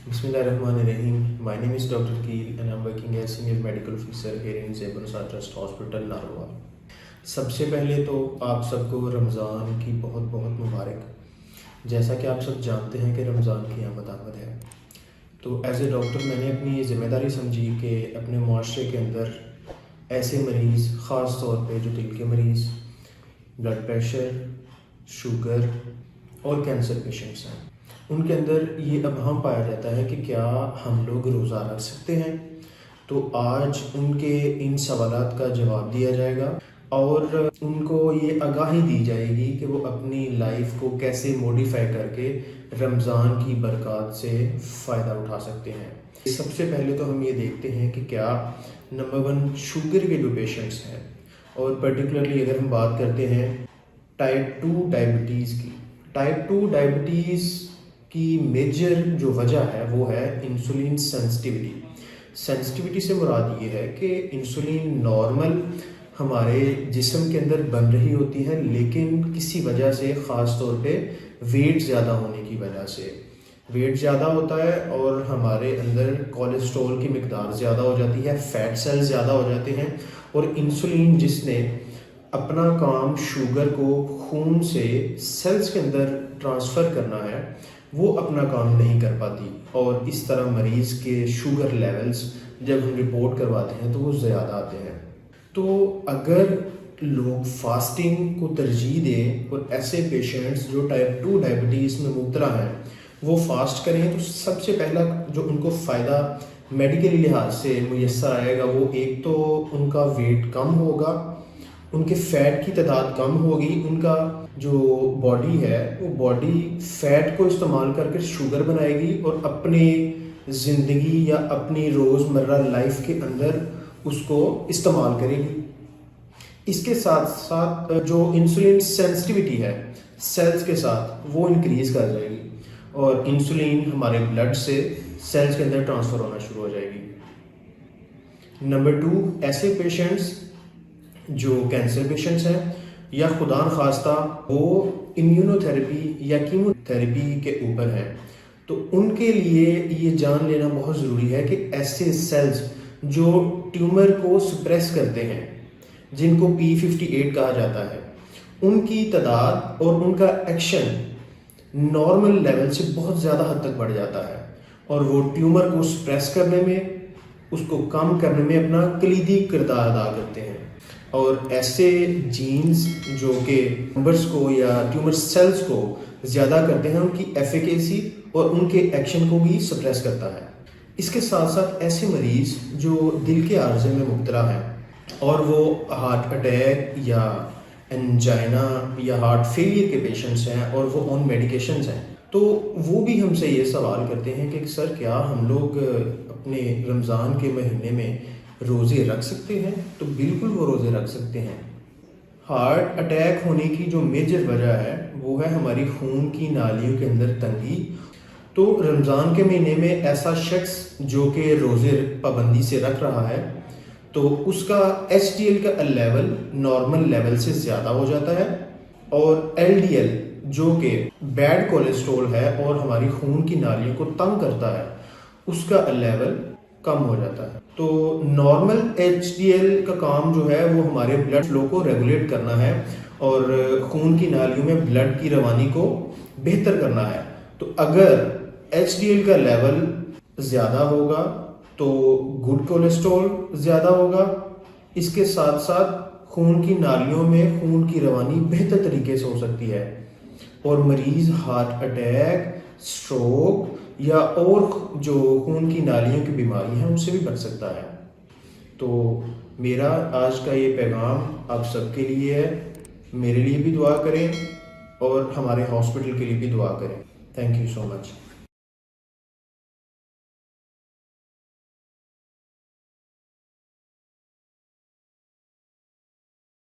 Bismillahirrahmanirrahim. My name is Dr. Keel and I'm working as Senior Medical Officer here in Zebra Trust Hospital, Narowal. सबसे पहले तो आप सबको रमज़ान की बहुत बहुत मुबारक। जैसा कि आप सब जानते हैं कि रमज़ान की आमद है, तो एज ए डॉक्टर मैंने अपनी ज़िम्मेदारी समझी कि अपने मुआशरे के अंदर ऐसे मरीज़, ख़ास तौर पे जो दिल के मरीज़, ब्लड प्रेशर, शुगर और कैंसर पेशेंट्स हैं, उनके अंदर ये अबहम पाया जाता है कि क्या हम लोग रोज़ा रख सकते हैं। तो आज उनके इन सवालात का जवाब दिया जाएगा और उनको ये आगाही दी जाएगी कि वो अपनी लाइफ को कैसे मॉडिफाई करके रमज़ान की बरक़ात से फ़ायदा उठा सकते हैं। सबसे पहले तो हम ये देखते हैं कि क्या नंबर 1 शुगर के जो पेशेंट्स हैं, और पर्टिकुलरली अगर हम बात करते हैं टाइप 2 डायबिटीज़ की। टाइप 2 डायबिटीज़ की मेजर जो वजह है वो है इंसुलिन सेंसिटिविटी से मुराद ये है कि इंसुलिन नॉर्मल हमारे जिस्म के अंदर बन रही होती है, लेकिन किसी वजह से, ख़ास तौर पे वेट ज़्यादा होने की वजह से, वेट ज़्यादा होता है और हमारे अंदर कोलेस्ट्रॉल की मिकदार ज़्यादा हो जाती है, फैट सेल्स ज़्यादा हो जाते हैं, और इंसुलिन जिसने अपना काम शुगर को खून से सेल्स के अंदर ट्रांसफ़र करना है, वो अपना काम नहीं कर पाती, और इस तरह मरीज़ के शुगर लेवल्स जब हम रिपोर्ट करवाते हैं तो वो ज़्यादा आते हैं। तो अगर लोग फास्टिंग को तरजीह दें और ऐसे पेशेंट्स जो टाइप 2 डायबिटीज़ में मुब्तला हैं वो फास्ट करें, तो सबसे पहला जो उनको फ़ायदा मेडिकल लिहाज से मुयस्सर आएगा वो एक तो उनका वेट कम होगा, उनके फ़ैट की तादाद कम होगी, उनका जो बॉडी है वो बॉडी फ़ैट को इस्तेमाल करके शुगर बनाएगी और अपनी ज़िंदगी या अपनी रोज़मर्रा लाइफ के अंदर उसको इस्तेमाल करेगी। इसके साथ साथ जो इंसुलिन सेंसिटिविटी है सेल्स के साथ वो इंक्रीज़ कर जाएगी और इंसुलिन हमारे ब्लड से सेल्स के अंदर ट्रांसफ़र होना शुरू हो जाएगी। नंबर 2, ऐसे पेशेंट्स जो कैंसर पेशेंट्स हैं या खुदा न खास्ता वो इम्यूनोथेरेपी या कीमोथेरेपी के ऊपर हैं, तो उनके लिए ये जान लेना बहुत ज़रूरी है कि ऐसे सेल्स जो ट्यूमर को सप्रेस करते हैं, जिनको P58 कहा जाता है, उनकी तादाद और उनका एक्शन नॉर्मल लेवल से बहुत ज़्यादा हद तक बढ़ जाता है और वो ट्यूमर को सप्रेस करने में, उसको कम करने में अपना कलीदी किरदार अदा करते हैं। और ऐसे जीन्स जो कि ट्यूमर्स को या ट्यूमर सेल्स को ज़्यादा करते हैं, उनकी एफिकेसी और उनके एक्शन को भी सप्रेस करता है। इसके साथ साथ ऐसे मरीज़ जो दिल के आर्जे में मुब्तला हैं और वो हार्ट अटैक या एंजाइना या हार्ट फेलियर के पेशेंट्स हैं और वो ऑन मेडिकेशंस हैं, तो वो भी हमसे ये सवाल करते हैं कि सर क्या हम लोग अपने रमज़ान के महीने में रोज़े रख सकते हैं? तो बिल्कुल वो रोज़े रख सकते हैं। हार्ट अटैक होने की जो मेजर वजह है वो है हमारी खून की नालियों के अंदर तंगी। तो रमज़ान के महीने में ऐसा शख्स जो कि रोज़े पाबंदी से रख रहा है तो उसका HDL का लेवल नॉर्मल लेवल से ज़्यादा हो जाता है और LDL जो कि बैड कोलेस्ट्रॉल है और हमारी खून की नालियों को तंग करता है, उसका लेवल कम हो जाता है। तो नॉर्मल HDL का काम जो है वो हमारे ब्लड फ्लो को रेगुलेट करना है और खून की नालियों में ब्लड की रवानी को बेहतर करना है। तो अगर HDL का लेवल ज़्यादा होगा तो गुड कोलेस्ट्रॉल ज़्यादा होगा, इसके साथ साथ खून की नालियों में खून की रवानी बेहतर तरीके से हो सकती है और मरीज़ हार्ट अटैक, स्ट्रोक या और जो खून की नालियों की बीमारी है उनसे भी बच सकता है। तो मेरा आज का ये पैगाम आप सबके लिए है, मेरे लिए भी दुआ करें और हमारे हॉस्पिटल के लिए भी दुआ करें। Thank you so much.